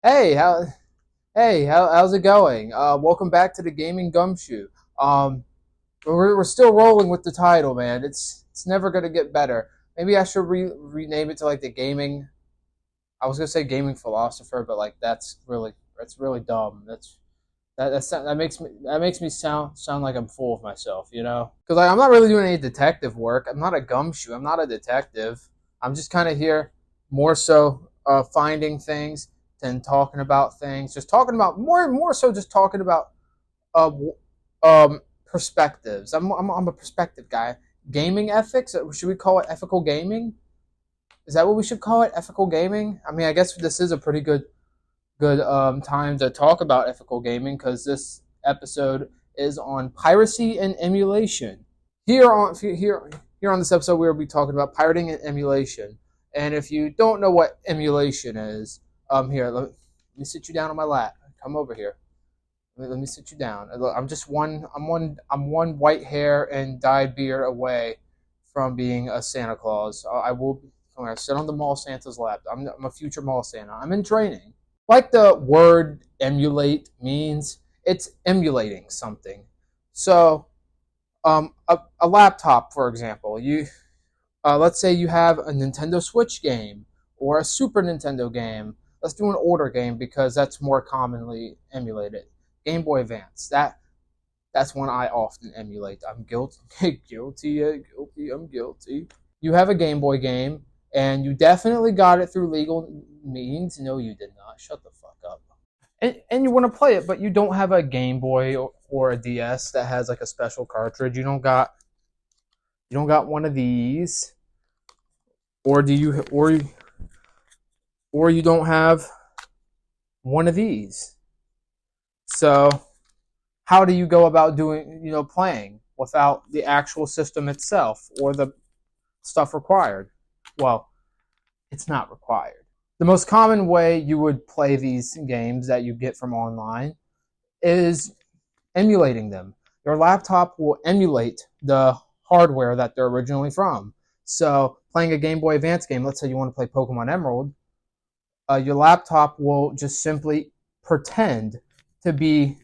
Hey, how's it going? Welcome back to the Gaming Gumshoe. Um, we're still rolling with the title, man. It's never gonna get better. Maybe I should rename it to like the gaming. I was gonna say gaming philosopher, but like that's really dumb. That makes me sound like I'm full of myself, you know? Because like I'm not really doing any detective work. I'm not a gumshoe. I'm not a detective. I'm just kind of here, more so finding things than talking about things. Just talking about more so just talking about uh, perspectives. I'm a perspective guy. Gaming ethics. Should we call it ethical gaming? Is that what we should call it? Ethical gaming? I mean, I guess this is a pretty good time to talk about ethical gaming because this episode is on piracy and emulation. Here on this episode, we will be talking about pirating and emulation. And if you don't know what emulation is, let me sit you down on my lap. Come over here. Let me sit you down. I'm just one white hair and dyed beard away from being a Santa Claus. I will. I'm gonna sit on the mall Santa's lap. I'm a future mall Santa. I'm in training. Like the word emulate means, it's emulating something. So, a laptop, for example, let's say you have a Nintendo Switch game or a Super Nintendo game. Let's do an older game because that's more commonly emulated. Game Boy Advance. That's one I often emulate. I'm guilty, guilty. I'm guilty. You have a Game Boy game, and you definitely got it through legal means. No, you did not. Shut the fuck up. And you want to play it, but you don't have a Game Boy or a DS that has like a special cartridge. You don't got one of these, or do you or you don't have one of these. So how do you go about doing playing without the actual system itself or the stuff required? Well, it's not required. The most common way you would play these games that you get from online is emulating them. Your laptop will emulate the hardware that they're originally from. So, playing a Game Boy Advance game, let's say you want to play Pokemon Emerald, your laptop will just simply pretend to be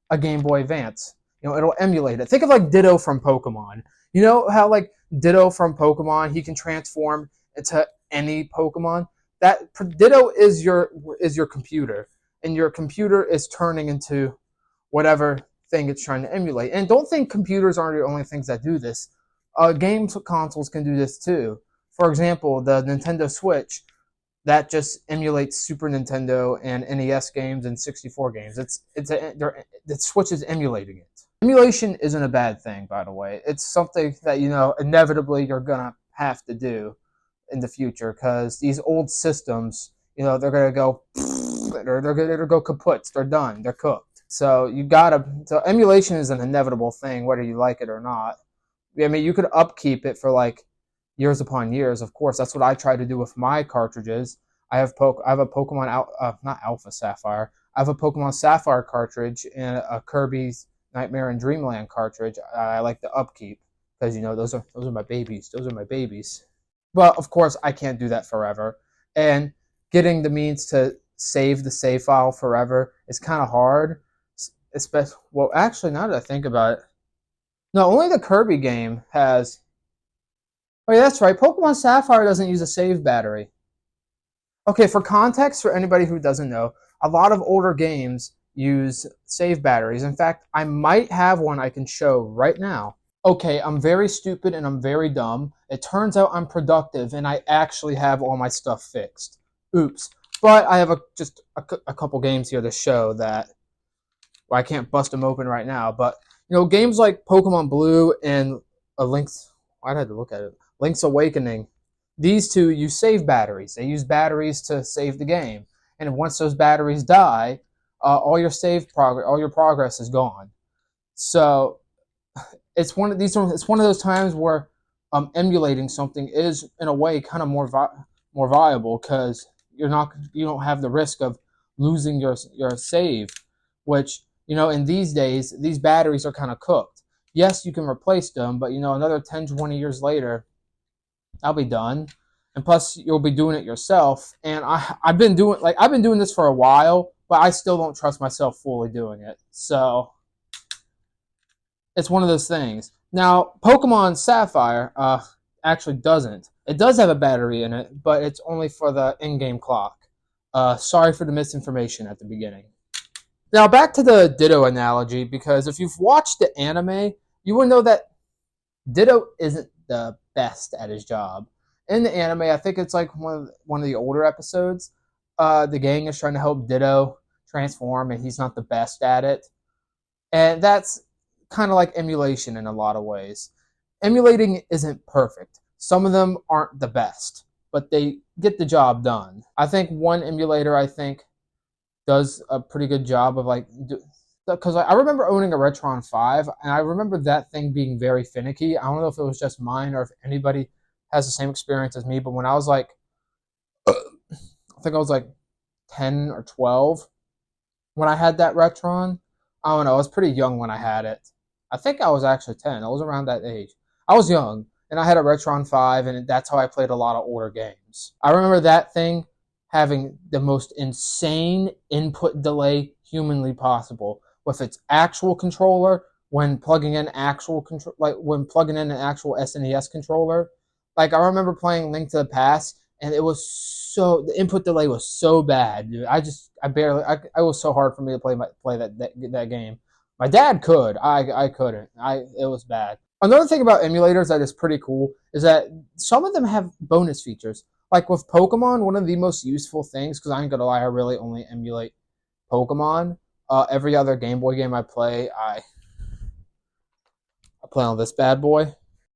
a Game Boy Advance. It'll emulate it. Think of like Ditto from Pokemon. You know how like Ditto from Pokemon, he can transform into any Pokemon. That Ditto is your computer, and your computer is turning into whatever thing it's trying to emulate. And don't think computers are the only things that do this. Games consoles can do this too. For example, the Nintendo Switch that just emulates Super Nintendo and NES games and 64 games. The Switch is emulating it. Emulation isn't a bad thing, by the way. It's something that inevitably you're gonna have to do in the future because these old systems, they're gonna go, they're gonna go kaput. They're done. They're cooked. So emulation is an inevitable thing, whether you like it or not. I mean, you could upkeep it for like years upon years. Of course, that's what I try to do with my cartridges. I have a Pokemon not Alpha Sapphire. I have a Pokemon Sapphire cartridge and a Kirby's Nightmare and Dreamland cartridge. I like to upkeep because those are my babies. Those are my babies. But of course, I can't do that forever. And getting the means to save the save file forever is kind of hard. Especially, well, actually, now that I think about it, no, only the Kirby game has. Oh, yeah, that's right. Pokemon Sapphire doesn't use a save battery. Okay, for context, for anybody who doesn't know, a lot of older games use save batteries. In fact, I might have one I can show right now. Okay, I'm very stupid and I'm very dumb. It turns out I'm productive and I actually have all my stuff fixed. Oops. But I have just a couple games here to show that. Well, I can't bust them open right now, but games like Pokemon Blue and a Link's. Why'd I have to look at it? Link's Awakening. These two use save batteries. They use batteries to save the game, and once those batteries die, all your progress is gone. So it's one of these. It's one of those times where emulating something is, in a way, kind of more viable because you don't have the risk of losing your save, which in these days these batteries are kind of cooked. Yes, you can replace them, but another 10, 20 years later, I'll be done. And plus, you'll be doing it yourself. And I've been doing this for a while, but I still don't trust myself fully doing it. So it's one of those things. Now, Pokemon Sapphire actually doesn't. It does have a battery in it, but it's only for the in-game clock. Sorry for the misinformation at the beginning. Now, back to the Ditto analogy, because if you've watched the anime, you will know that Ditto isn't the best at his job. In the anime, I think it's like one of the older episodes. The gang is trying to help Ditto transform, and he's not the best at it. And that's kind of like emulation in a lot of ways. Emulating isn't perfect. Some of them aren't the best, but they get the job done. I think one emulator does a pretty good job of because I remember owning a Retron 5, and I remember that thing being very finicky. I don't know if it was just mine or if anybody has the same experience as me, but when I was I think I was like 10 or 12 when I had that Retron. I don't know, I was pretty young when I had it. I think I was actually 10. I was around that age. I was young, and I had a Retron 5, and that's how I played a lot of older games. I remember that thing having the most insane input delay humanly possible with its actual controller when plugging in when plugging in an actual SNES controller. Like, I remember playing Link to the Past, and it was the input delay was so bad, dude. It was so hard for me to play that game. My dad could. I couldn't. It was bad. Another thing about emulators that is pretty cool is that some of them have bonus features. Like with Pokemon, one of the most useful things, because I ain't gonna lie, I really only emulate Pokemon. Every other Game Boy game I play, I play on this bad boy.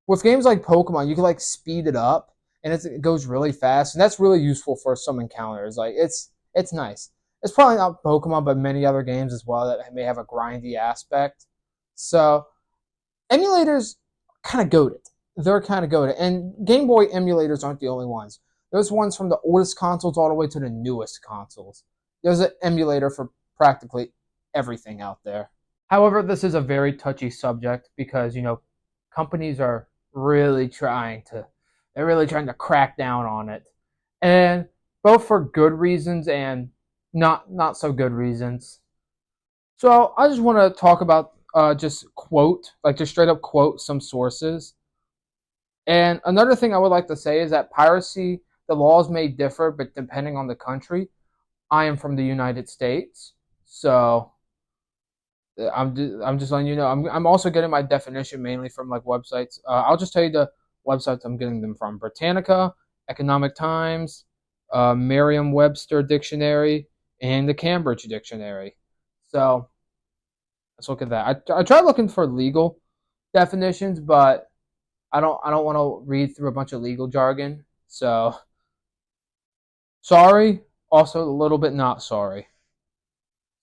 With games like Pokemon, you can like speed it up, and it goes really fast, and that's really useful for some encounters. Like it's nice. It's probably not Pokemon, but many other games as well that may have a grindy aspect. So emulators kind of goated. They're kind of goated, and Game Boy emulators aren't the only ones. There's ones from the oldest consoles all the way to the newest consoles. There's an emulator for practically everything out there. However, this is a very touchy subject because, companies are they're really trying to crack down on it. And both for good reasons and not so good reasons. So I just want to talk about just straight up quote some sources. And another thing I would like to say is that piracy, the laws may differ, but depending on the country. I am from the United States, so I'm just letting you know. I'm also getting my definition mainly from like websites. I'll just tell you the websites I'm getting them from: Britannica, Economic Times, Merriam-Webster Dictionary, and the Cambridge Dictionary. So let's look at that. I tried looking for legal definitions, but I don't want to read through a bunch of legal jargon. So sorry. Also a little bit not sorry.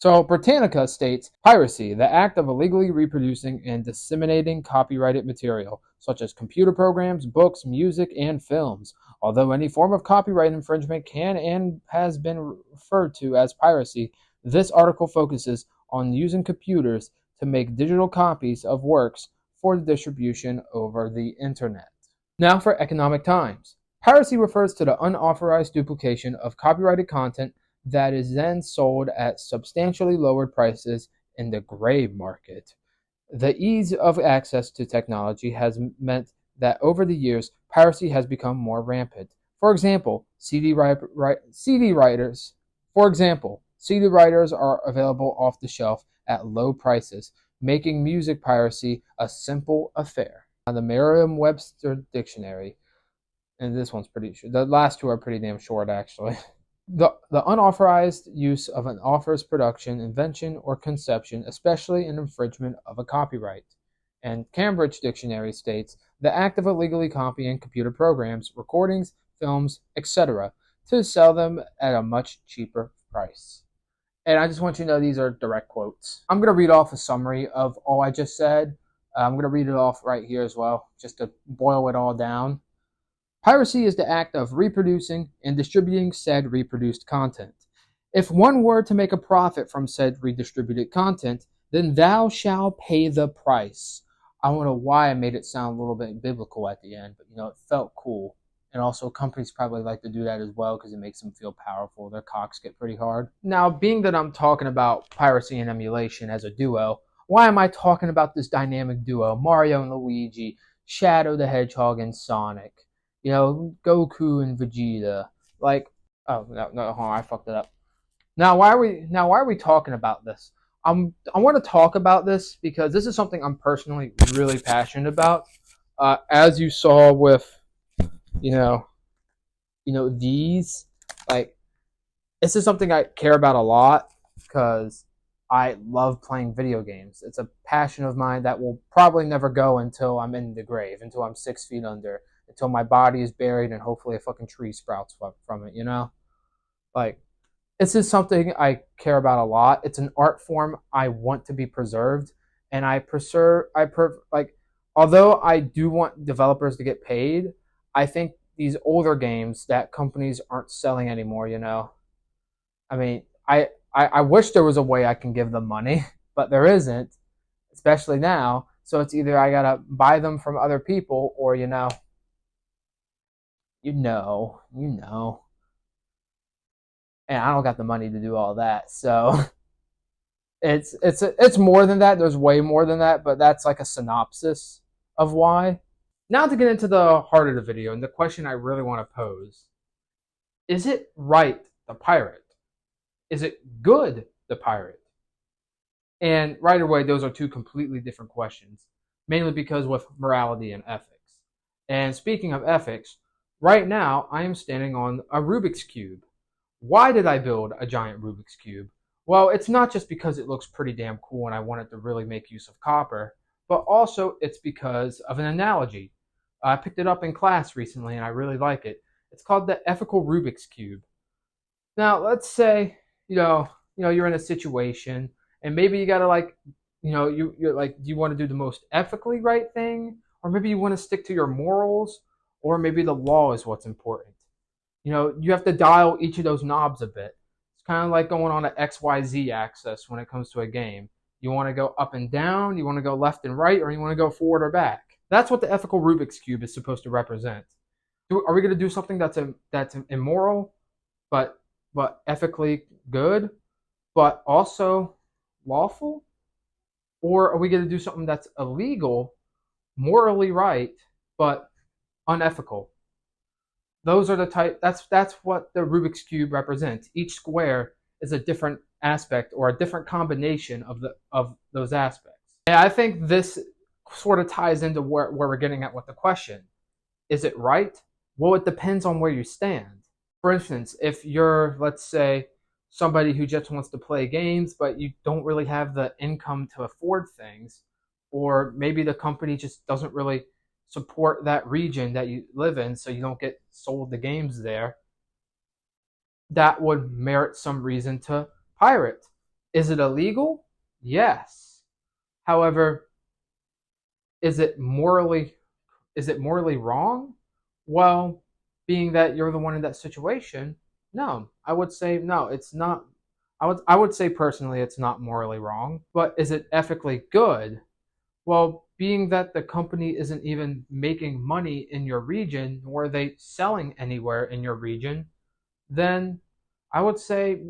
So Britannica states, piracy, the act of illegally reproducing and disseminating copyrighted material, such as computer programs, books, music, and films. Although any form of copyright infringement can and has been referred to as piracy, this article focuses on using computers to make digital copies of works for distribution over the internet. Now for Economic Times. Piracy refers to the unauthorized duplication of copyrighted content that is then sold at substantially lowered prices in the gray market. The ease of access to technology has meant that over the years, piracy has become more rampant. For example, CD writers are available off the shelf at low prices, making music piracy a simple affair. On the Merriam-Webster Dictionary, and this one's pretty short. The last two are pretty damn short, actually. The unauthorized use of an author's production, invention, or conception, especially an infringement of a copyright. And Cambridge Dictionary states, the act of illegally copying computer programs, recordings, films, etc., to sell them at a much cheaper price. And I just want you to know these are direct quotes. I'm going to read off a summary of all I just said. I'm going to read it off right here as well, just to boil it all down. Piracy is the act of reproducing and distributing said reproduced content. If one were to make a profit from said redistributed content, then thou shalt pay the price. I don't know why I made it sound a little bit biblical at the end, but it felt cool. And also, companies probably like to do that as well because it makes them feel powerful. Their cocks get pretty hard. Now, being that I'm talking about piracy and emulation as a duo, why am I talking about this dynamic duo, Mario and Luigi, Shadow the Hedgehog and Sonic, Goku and Vegeta? Like, oh no, hold on, I fucked it up. Now why are we talking about this? I want to talk about this because this is something I'm personally really passionate about. As you saw with you know these, like, this is something I care about a lot because I love playing video games. It's a passion of mine that will probably never go until I'm in the grave, until I'm 6 feet under, until my body is buried and hopefully a fucking tree sprouts from it. Like, this is something I care about a lot. It's an art form I want to be preserved, and like, although I do want developers to get paid, I think these older games that companies aren't selling anymore, I mean, I wish there was a way I can give them money, but there isn't, especially now. So it's either I gotta buy them from other people, or you know, and I don't got the money to do all that. So it's more than that. There's way more than that, but that's like a synopsis of why. Now to get into the heart of the video and the question I really want to pose: is it right to pirate? Is it good to pirate? And right away, those are two completely different questions, mainly because with morality and ethics. And speaking of ethics, right now I am standing on a Rubik's Cube. Why did I build a giant Rubik's Cube? Well, it's not just because it looks pretty damn cool and I wanted to really make use of copper, but also it's because of an analogy. I picked it up in class recently and I really like it. It's called the ethical Rubik's Cube. Now, let's say, you're in a situation and maybe you gotta, like, you're like, do you want to do the most ethically right thing? Or maybe you want to stick to your morals, or maybe the law is what's important. You have to dial each of those knobs a bit. It's kind of like going on an XYZ axis when it comes to a game. You want to go up and down, you want to go left and right, or you want to go forward or back. That's what the ethical Rubik's Cube is supposed to represent. Are we going to do something that's immoral, but ethically good, but also lawful? Or are we going to do something that's illegal, morally right, but unethical? Those are the type. That's what the Rubik's Cube represents. Each square is a different aspect or a different combination of those aspects. And I think this sort of ties into where we're getting at with the question: is it right? Well, it depends on where you stand. For instance, if you're, let's say, somebody who just wants to play games, but you don't really have the income to afford things, or maybe the company just doesn't really support that region that you live in, so you don't get sold the games there, that would merit some reason to pirate. Is it illegal? Yes. However, is it morally wrong? Well, being that you're the one in that situation, no. I would say no, it's not. I would say personally it's not morally wrong, but is it ethically good? Well, being that the company isn't even making money in your region, nor are they selling anywhere in your region, then I'd say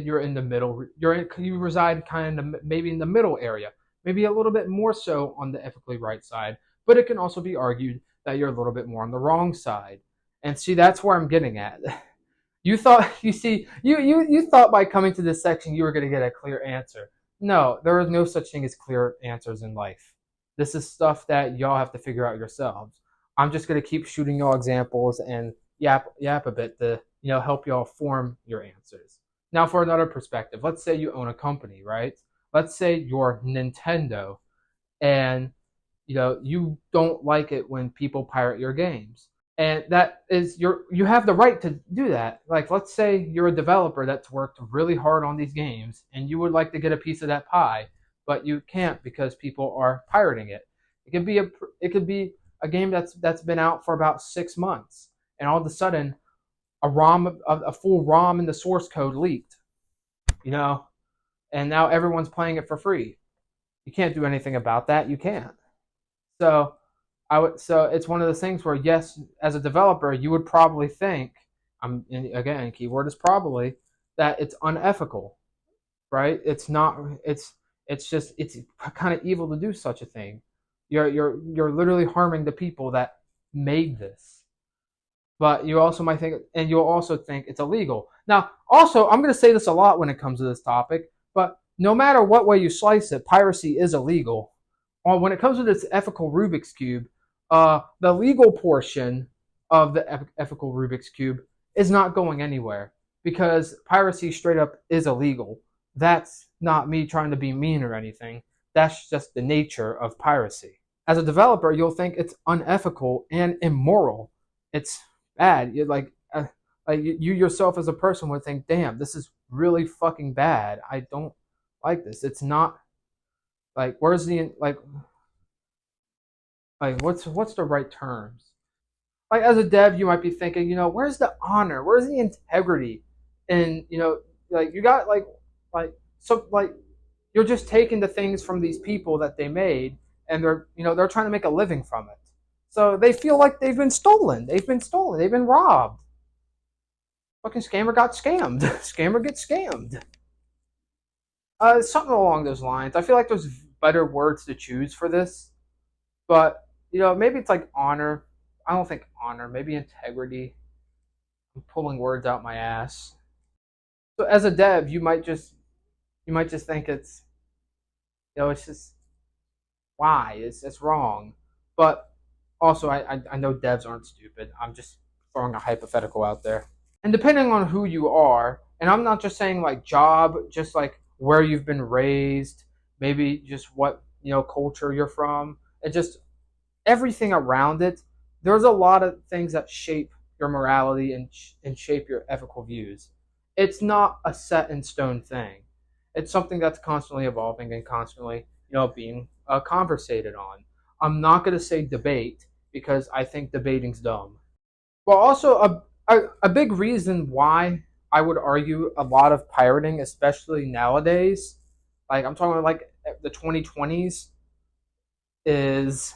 you're in the middle. You reside kind of maybe in the middle area, maybe a little bit more so on the ethically right side, but it can also be argued that you're a little bit more on the wrong side. And see, that's where I'm getting at. You thought by coming to this section you were going to get a clear answer. No, there is no such thing as clear answers in life. This is stuff that y'all have to figure out yourselves. I'm just going to keep shooting y'all examples and yap a bit to help y'all form your answers. Now, for another perspective, let's say you own a company, right? Let's say you're Nintendo, and you don't like it when people pirate your games, and that is you have the right to do that. Like, let's say you're a developer that's worked really hard on these games and you would like to get a piece of that pie, but you can't because people are pirating it. It could be a game that's been out for about 6 months, and all of a sudden a full ROM and the source code leaked, and now everyone's playing it for free. You can't do anything about that. You can't. So So it's one of those things where, yes, as a developer, you would probably think, again, keyword is probably, that it's unethical, right? It's not. It's kind of evil to do such a thing. You're literally harming the people that made this. But you also might think, and you'll also think it's illegal. Now, also, I'm going to say this a lot when it comes to this topic, but no matter what way you slice it, piracy is illegal. When it comes to this ethical Rubik's Cube, the legal portion of the ethical Rubik's Cube is not going anywhere because piracy straight up is illegal. That's not me trying to be mean or anything. That's just the nature of piracy. As a developer, you'll think it's unethical and immoral. It's bad. You're like you yourself as a person would think, damn, this is really fucking bad. I don't like this. It's not like where's the like what's the right terms? Like as a dev, you might be thinking, where's the honor? Where's the integrity? And like you got like you're just taking the things from these people that they made, and they're trying to make a living from it. So they feel like they've been stolen. They've been stolen. They've been robbed. Fucking scammer got scammed. Scammer gets scammed. Something along those lines. I feel like there's better words to choose for this, but maybe it's like honor. I don't think honor. Maybe integrity. I'm pulling words out my ass. So as a dev, you might just think it's just why it's wrong, but also I know devs aren't stupid. I'm just throwing a hypothetical out there. And depending on who you are, and I'm not just saying like job, just like where you've been raised, maybe just what culture you're from, and just everything around it. There's a lot of things that shape your morality and shape your ethical views. It's not a set in stone thing. It's something that's constantly evolving and constantly being conversated on. I'm not going to say debate because I think debating's dumb. Well, also a big reason why I would argue a lot of pirating, especially nowadays, like I'm talking about like the 2020s, is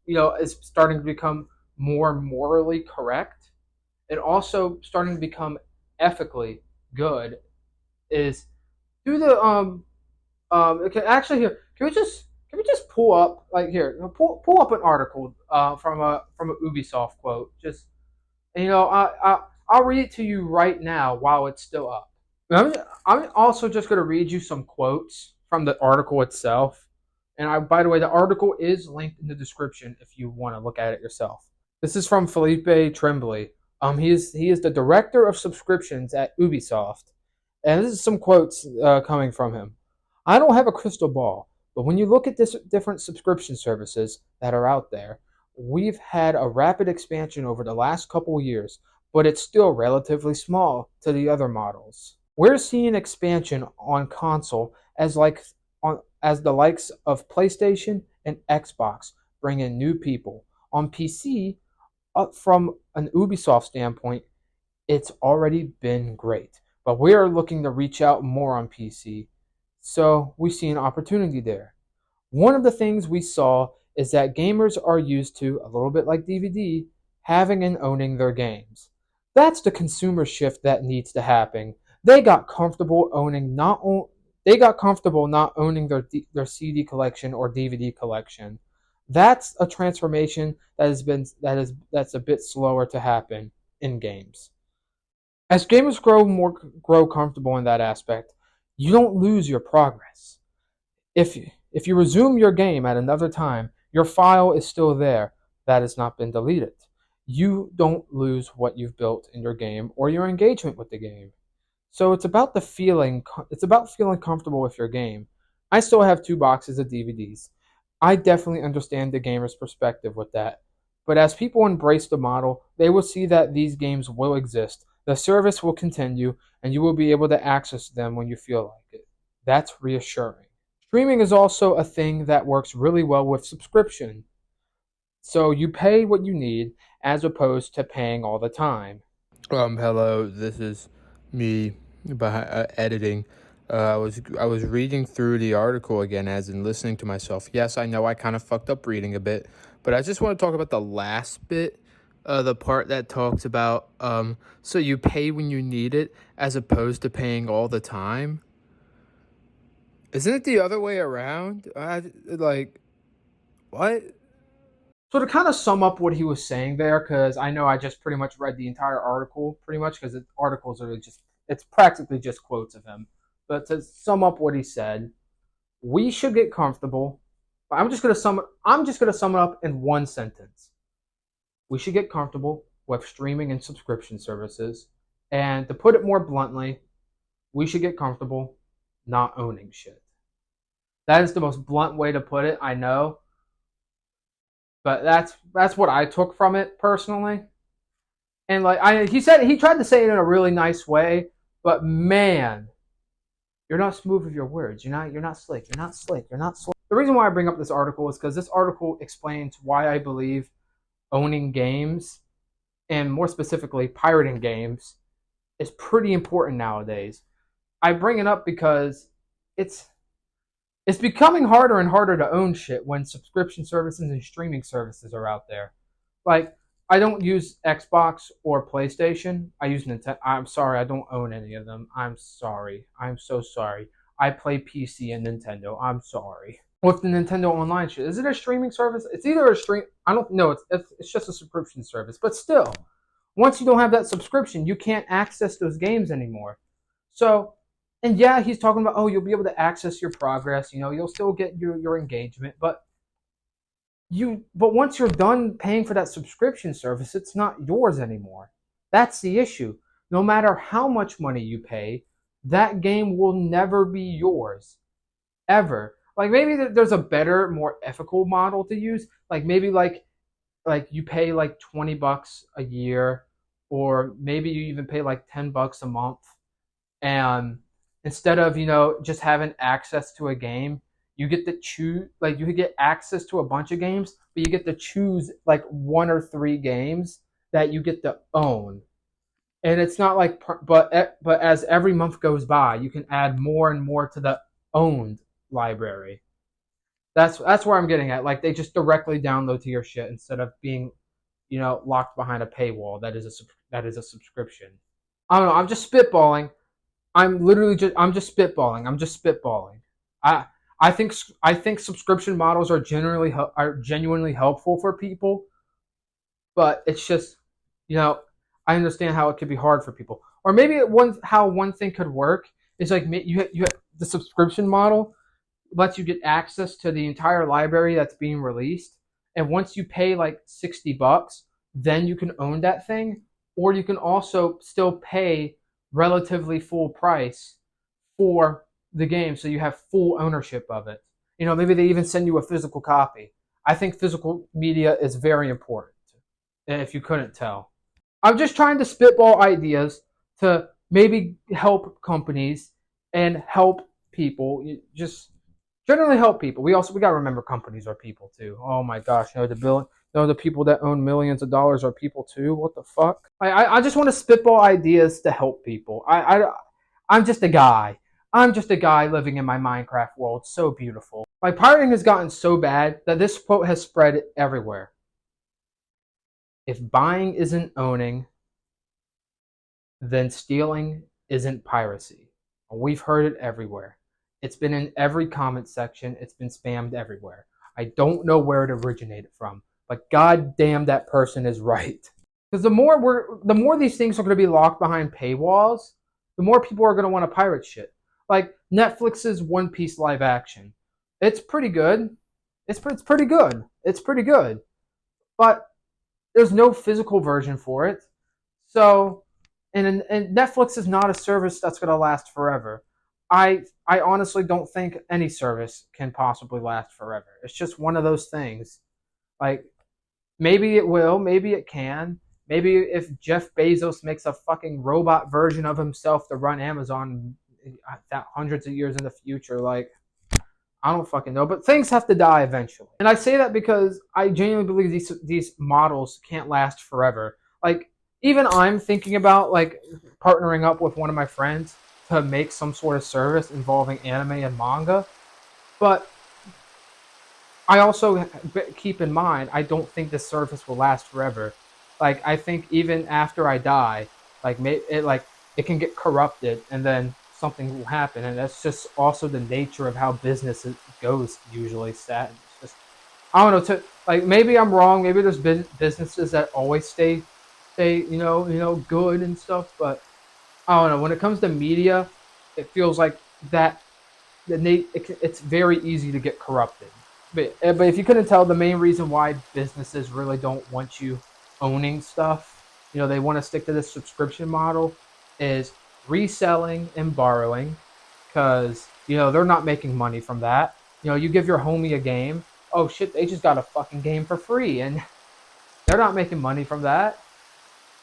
is starting to become more morally correct, and also starting to become ethically good. Is through the okay, actually here can we just pull up like here pull up an article from a Ubisoft quote just and, I'll read it to you right now while it's still up. I'm also just going to read you some quotes from the article itself. And by the way, the article is linked in the description if you want to look at it yourself. This is from Felipe Tremblay. He is the director of subscriptions at Ubisoft, and this is some quotes coming from him. I don't have a crystal ball, but when you look at this different subscription services that are out there, we've had a rapid expansion over the last couple of years, but it's still relatively small to the other models. We're seeing expansion on console as the likes of PlayStation and Xbox bring in new people. On PC, from an Ubisoft standpoint, it's already been great, but we are looking to reach out more on PC, so we see an opportunity there. One of the things we saw is that gamers are used to, a little bit like DVD, having and owning their games. That's the consumer shift that needs to happen. They got comfortable owning not they got comfortable not owning their CD collection or DVD collection. That's a transformation that's a bit slower to happen in games. As gamers grow comfortable in that aspect, you don't lose your progress. If you resume your game at another time, your file is still there. That has not been deleted. You don't lose what you've built in your game or your engagement with the game. So it's about feeling comfortable with your game. I still have 2 boxes of DVDs. I definitely understand the gamer's perspective with that. But as people embrace the model, they will see that these games will exist. The service will continue, and you will be able to access them when you feel like it. That's reassuring. Streaming is also a thing that works really well with subscription. So you pay what you need as opposed to paying all the time. Hello, this is me editing. I was reading through the article again, as in listening to myself. Yes, I know I kind of fucked up reading a bit, but I just want to talk about the last bit, the part that talks about so you pay when you need it as opposed to paying all the time. Isn't it the other way around? Like what? So to kind of sum up what he was saying there, because I know I just pretty much read the entire article, pretty much because the articles are just it's practically just quotes of him. But to sum up what he said, we should get comfortable. I'm just gonna sum it up in one sentence. We should get comfortable with streaming and subscription services. And to put it more bluntly, we should get comfortable not owning shit. That is the most blunt way to put it, I know. But that's what I took from it personally. And he said he tried to say it in a really nice way, but man, you're not smooth with your words. You're not slick. You're not slick. You're not slick. The reason why I bring up this article is because this article explains why I believe owning games, and more specifically pirating games, is pretty important nowadays. I bring it up because it's it's becoming harder and harder to own shit when subscription services and streaming services are out there. Like, I don't use Xbox or PlayStation. I use Nintendo. I'm sorry, I don't own any of them. I'm sorry. I'm so sorry. I play PC and Nintendo. I'm sorry. With the Nintendo Online shit, is it a streaming service? It's either a stream. I don't know. It's just a subscription service. But still, once you don't have that subscription, you can't access those games anymore. So, and yeah, he's talking about, oh, you'll be able to access your progress. You'll still get your engagement, but once you're done paying for that subscription service, it's not yours anymore. That's the issue. No matter how much money you pay, that game will never be yours ever. Like, maybe there's a better, more ethical model to use. Like, maybe like you pay like $20 a year, or maybe you even pay like $10 a month, and instead of just having access to a game, you get to choose. Like, you could get access to a bunch of games, but you get to choose like one or three games that you get to own. And it's not like, but as every month goes by, you can add more and more to the owned library. That's where I'm getting at. Like, they just directly download to your shit instead of being locked behind a paywall that is a subscription. I don't know. I'm just spitballing. I'm just spitballing. I'm just spitballing. I I think subscription models are genuinely helpful for people, but it's just you know I understand how it could be hard for people. Or maybe one thing could work is like you have the subscription model lets you get access to the entire library that's being released, and once you pay like $60, then you can own that thing, or you can also still pay relatively full price for the game, so you have full ownership of it. Maybe they even send you a physical copy. I think physical media is very important, if you couldn't tell. I'm just trying to spitball ideas to maybe help companies and help people. Just generally help people. We got to remember companies are people too. Oh my gosh, the people that own millions of dollars are people too. What the fuck? I just want to spitball ideas to help people. I'm just a guy. I'm just a guy living in my Minecraft world. So beautiful. Like, pirating has gotten so bad that this quote has spread everywhere. If buying isn't owning, then stealing isn't piracy. We've heard it everywhere. It's been in every comment section. It's been spammed everywhere. I don't know where it originated from, but goddamn, that person is right. Because the more these things are going to be locked behind paywalls, the more people are going to want to pirate shit. Like Netflix's One Piece live action. It's pretty good. It's pretty good. It's pretty good. But there's no physical version for it. So, and Netflix is not a service that's going to last forever. I honestly don't think any service can possibly last forever. It's just one of those things. Like, maybe it will, maybe it can. Maybe if Jeff Bezos makes a fucking robot version of himself to run Amazon hundreds of years in the future, like, I don't fucking know. But things have to die eventually. And I say that because I genuinely believe these models can't last forever. Like, even I'm thinking about, like, partnering up with one of my friends to make some sort of service involving anime and manga. But I also keep in mind I don't think this service will last forever. Like I think even after I die, it can get corrupted and then something will happen, and that's just also the nature of how business goes usually. Stat, it's just I don't know. To like maybe I'm wrong. Maybe there's businesses that always stay good and stuff, but I don't know. When it comes to media, it feels like that it's very easy to get corrupted. But if you couldn't tell, the main reason why businesses really don't want you owning stuff, they want to stick to this subscription model, is reselling and borrowing, because they're not making money from that. You give your homie a game, oh shit, they just got a fucking game for free, and they're not making money from that.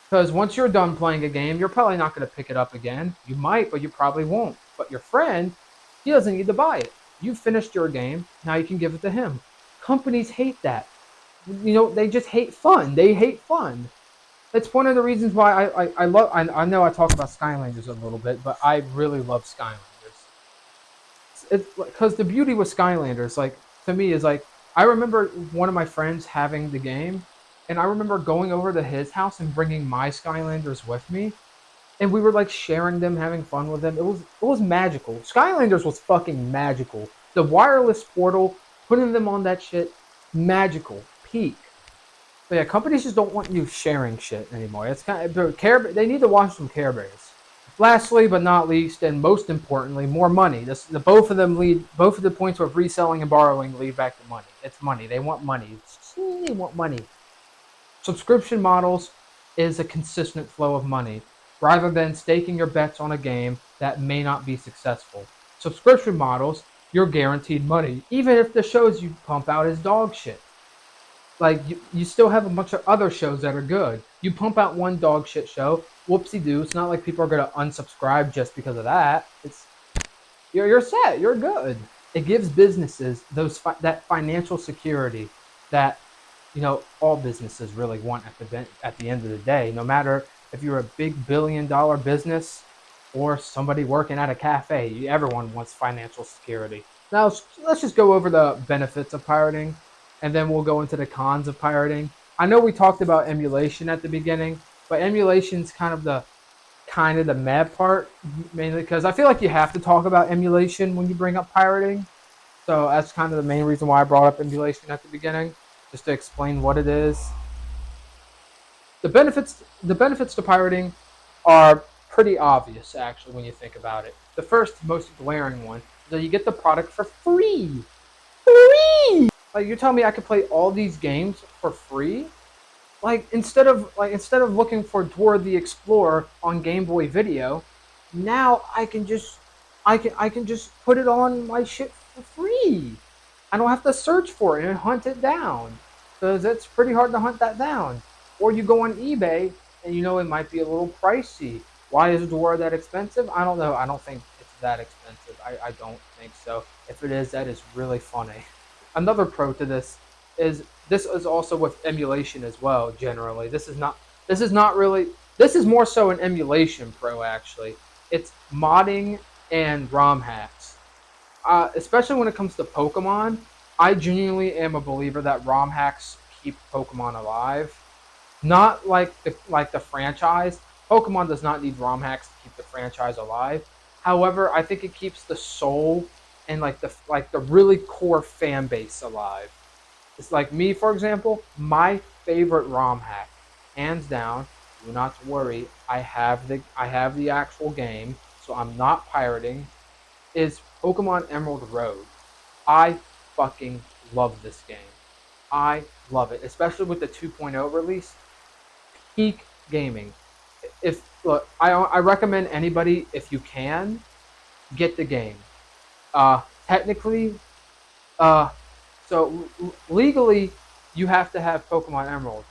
Because once you're done playing a game, you're probably not going to pick it up again. You might, but you probably won't. But your friend, he doesn't need to buy it. You finished your game, now you can give it to him. Companies hate that. They just hate fun. They hate fun. That's one of the reasons why I love. I know I talk about Skylanders a little bit, but I really love Skylanders. It's because the beauty with Skylanders, like to me, is like I remember one of my friends having the game, and I remember going over to his house and bringing my Skylanders with me, and we were like sharing them, having fun with them. It was magical. Skylanders was fucking magical. The wireless portal, putting them on that shit, magical, peak. But yeah, companies just don't want you sharing shit anymore. It's kind of they need to watch some Care Bears. Lastly, but not least, and most importantly, more money. Both of them lead. Both of the points of reselling and borrowing lead back to money. It's money. They want money. They want money. Subscription models is a consistent flow of money, rather than staking your bets on a game that may not be successful. Subscription models, you're guaranteed money, even if the shows you pump out is dog shit. Like you still have a bunch of other shows that are good. You pump out one dog shit show, whoopsie doo. It's not like people are gonna unsubscribe just because of that. You're set. You're good. It gives businesses that financial security that all businesses really want at the end of the day. No matter if you're a big billion-dollar business or somebody working at a cafe, everyone wants financial security. Now let's just go over the benefits of pirating, and then we'll go into the cons of pirating. I know we talked about emulation at the beginning, but emulation's kind of the mad part, mainly because I feel like you have to talk about emulation when you bring up pirating. So that's kind of the main reason why I brought up emulation at the beginning, just to explain what it is. The benefits to pirating are pretty obvious, actually, when you think about it. The first, most glaring one, is that you get the product for free. Free! Like you're telling me I could play all these games for free? Instead of looking for Dora the Explorer on Game Boy Video, now I can just put it on my shit for free. I don't have to search for it and hunt it down, because it's pretty hard to hunt that down. Or you go on eBay and it might be a little pricey. Why is Dora that expensive? I don't know. I don't think it's that expensive. I don't think so. If it is, that is really funny. Another pro to this is also with emulation as well. Generally, this is more so an emulation pro, actually. It's modding and ROM hacks. Especially when it comes to Pokemon, I genuinely am a believer that ROM hacks keep Pokemon alive. Not like the franchise. Pokemon does not need ROM hacks to keep the franchise alive. However, I think it keeps the soul and like the really core fan base alive. It's like me, for example, my favorite ROM hack, hands down. Do not worry, I have the actual game, so I'm not pirating. Is Pokemon Emerald Road. I fucking love this game. I love it, especially with the 2.0 release. Peak gaming. If look, I recommend anybody, if you can, get the game. Technically, uh, so legally you have to have Pokemon Emerald,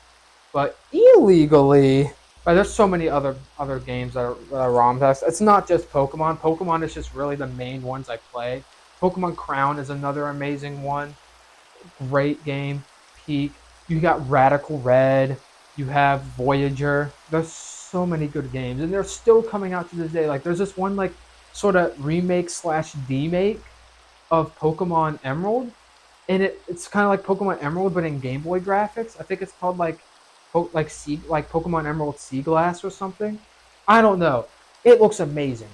but illegally, there's so many other games that are ROM hacks. It's not just Pokemon. Pokemon is just really the main ones I play. Pokemon Crown is another amazing one. Great game. Peak. You got Radical Red. You have Voyager. There's so many good games, and they're still coming out to this day. Like there's this one, like sort of remake slash demake of Pokemon Emerald, and it's kind of like Pokemon Emerald but in Game Boy graphics. I think it's called like Pokemon Emerald Sea Glass or something. I don't know. It looks amazing.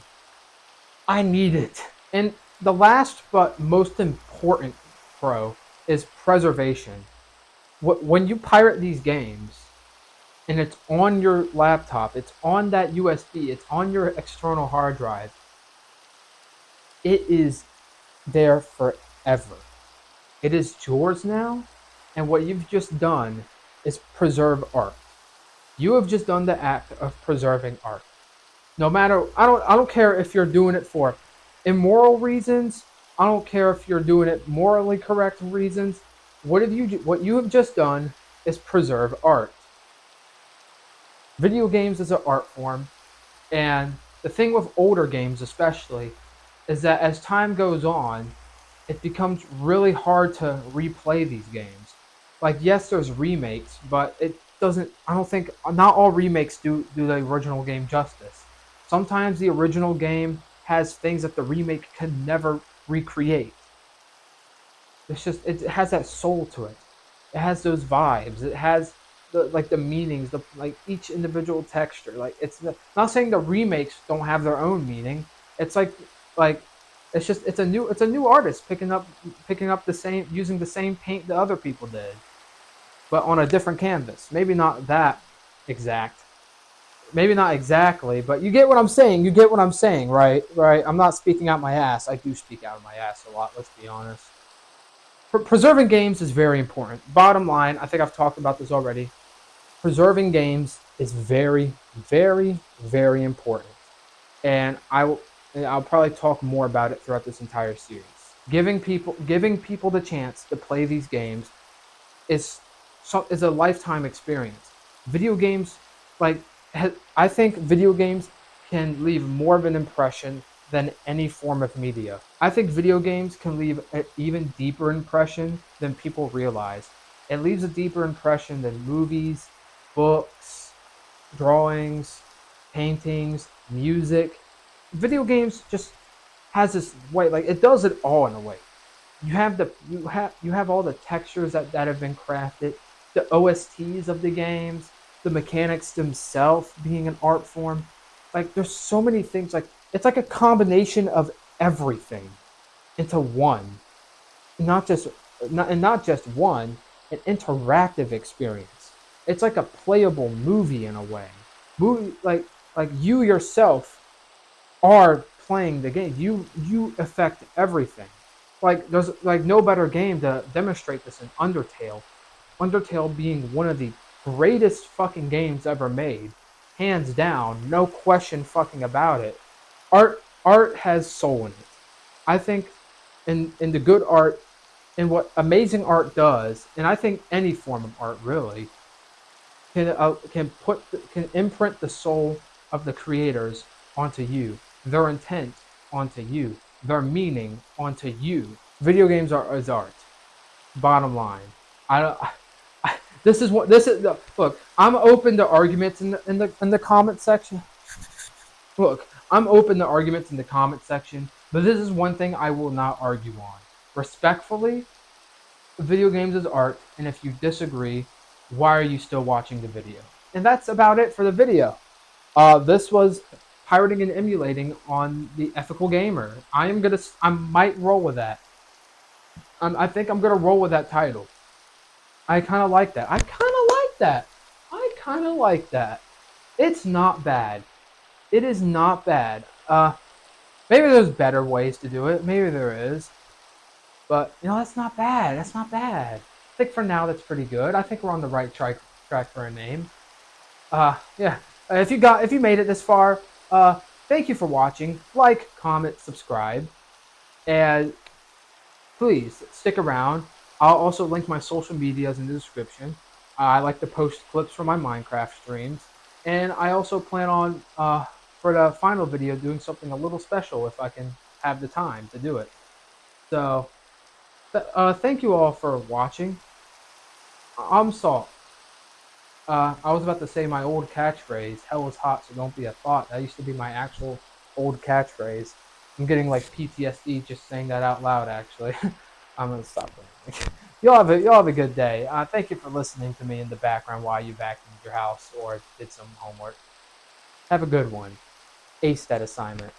I need it. And the last but most important pro is preservation. When you pirate these games and it's on your laptop, it's on that USB, it's on your external hard drive, it is there forever. It is yours now, and what you've just done is preserve art. You have just done the act of preserving art. No matter, I don't care if you're doing it for immoral reasons. I don't care if you're doing it morally correct reasons. What you have just done is preserve art. Video games is an art form, and the thing with older games especially is that as time goes on, it becomes really hard to replay these games. Like, yes, there's remakes, but it doesn't. I don't think not all remakes do the original game justice. Sometimes the original game has things that the remake can never recreate. It's just it has that soul to it. It has those vibes. It has the meanings, the like each individual texture. Like not saying the remakes don't have their own meaning. It's like it's just it's a new artist picking up the same using the same paint that other people did, but on a different canvas. Maybe not that exact. Maybe not exactly, but you get what I'm saying. You get what I'm saying, right? Right. I'm not speaking out my ass. I do speak out of my ass a lot. Let's be honest. Preserving games is very important. Bottom line, I think I've talked about this already. Preserving games is very, very, very important, and I'll probably talk more about it throughout this entire series. Giving people the chance to play these games is is a lifetime experience. Video games, like I think video games can leave more of an impression than any form of media. I think video games can leave an even deeper impression than people realize. It leaves a deeper impression than movies, books, drawings, paintings, music. Video games just has this way, like it does it all in a way. You have all the textures that have been crafted, the OSTs of the games, the mechanics themselves being an art form. Like there's so many things. Like it's like a combination of everything into one, not just not just one, an interactive experience. It's like a playable movie in a way. Movie like you yourself are playing the game. You affect everything. Like there's like no better game to demonstrate this than Undertale. Undertale being one of the greatest fucking games ever made, hands down, no question fucking about it. Art has soul in it. I think in the good art and what amazing art does, and I think any form of art really can imprint the soul of the creators onto you, their intent onto you, their meaning onto you. Video games are is art. Bottom line, I don't. This is what this is. Look, I'm open to arguments in the comment section. Look, I'm open to arguments in the comment section, but this is one thing I will not argue on. Respectfully, video games is art, and if you disagree, why are you still watching the video? And that's about it for the video. This was pirating and emulating on the ethical gamer. I might roll with that. I think I'm gonna roll with that title. I kind of like that. I kind of like that. I kind of like that. It's not bad. It is not bad. Maybe there's better ways to do it. Maybe there is. But that's not bad. That's not bad. I think for now that's pretty good. I think we're on the right track for a name. Yeah. If you made it this far, thank you for watching. Like, comment, subscribe, and please stick around. I'll also link my social medias in the description. I like to post clips from my Minecraft streams, and I also plan on for the final video doing something a little special if I can have the time to do it. So, thank you all for watching. I'm Salt. I was about to say my old catchphrase, hell is hot, so don't be a thought. That used to be my actual old catchphrase. I'm getting like PTSD just saying that out loud. Actually, I'm gonna stop rambling. You'll have a good day. Thank you for listening to me in the background while you vacuumed your house or did some homework. Have a good one. Ace that assignment.